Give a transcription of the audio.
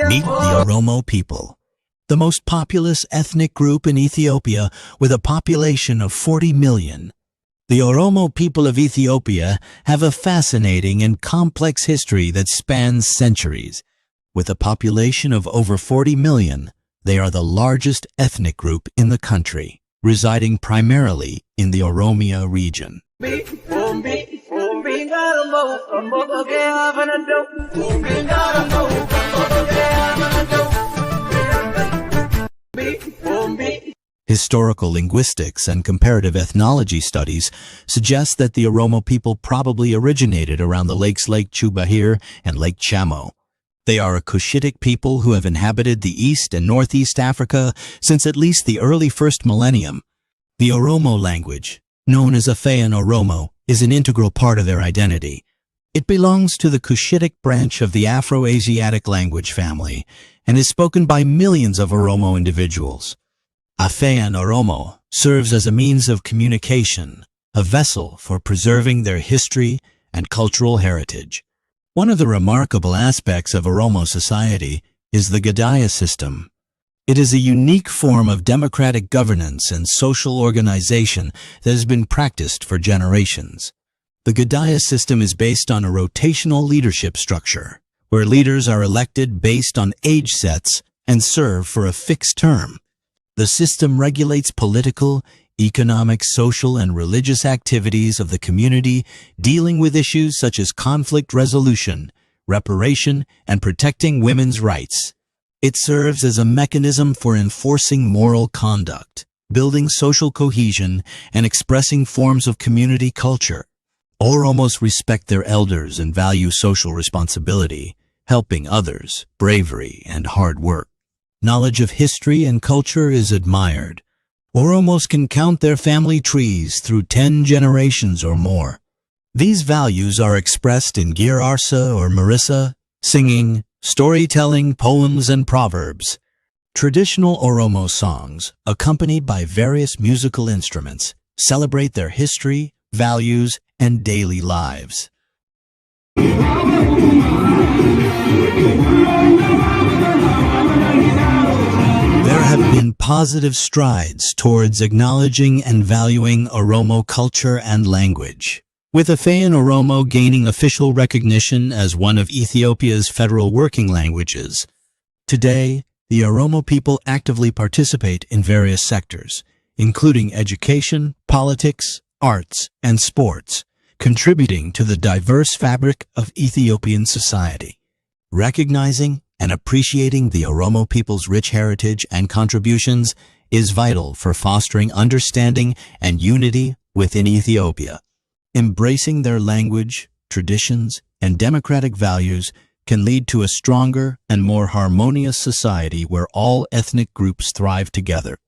Meet the Oromo people, the most populous ethnic group in Ethiopia with a population of 40 million. The Oromo people of Ethiopia have a fascinating and complex history that spans centuries. With a population of over 40 million, they are the largest ethnic group in the country, residing primarily in the Oromia region. Historical linguistics and comparative ethnology studies suggest that the Oromo people probably originated around the lakes Lake Chubahir and Lake Chamo. They are a Cushitic people who have inhabited the East and Northeast Africa since at least the early first millennium. The Oromo language, known as Afean Oromo, is an integral part of their identity. It belongs to the Cushitic branch of the Afro-Asiatic language family and is spoken by millions of Oromo individuals. Afean Oromo serves as a means of communication, a vessel for preserving their history and cultural heritage. One of the remarkable aspects of Oromo society is the Gadaya system. It is a unique form of democratic governance and social organization that has been practiced for generations. The Gadaya system is based on a rotational leadership structure, where leaders are elected based on age sets and serve for a fixed term. The system regulates political, economic, social, and religious activities of the community, dealing with issues such as conflict resolution, reparation, and protecting women's rights. It serves as a mechanism for enforcing moral conduct, building social cohesion, and expressing forms of community culture. Oromos respect their elders and value social responsibility, helping others, bravery, and hard work. Knowledge of history and culture is admired. Oromos can count their family trees through 10 generations or more. These values are expressed in Gir Arsa or Marissa, singing, storytelling, poems, and proverbs. Traditional Oromo songs, accompanied by various musical instruments, celebrate their history, values, and daily lives. There have been positive strides towards acknowledging and valuing Oromo culture and language, with Afean Oromo gaining official recognition as one of Ethiopia's federal working languages. Today, the Oromo people actively participate in various sectors, including education, politics, arts, and sports, contributing to the diverse fabric of Ethiopian society. Recognizing and appreciating the Oromo people's rich heritage and contributions is vital for fostering understanding and unity within Ethiopia. Embracing their language, traditions, and democratic values can lead to a stronger and more harmonious society where all ethnic groups thrive together.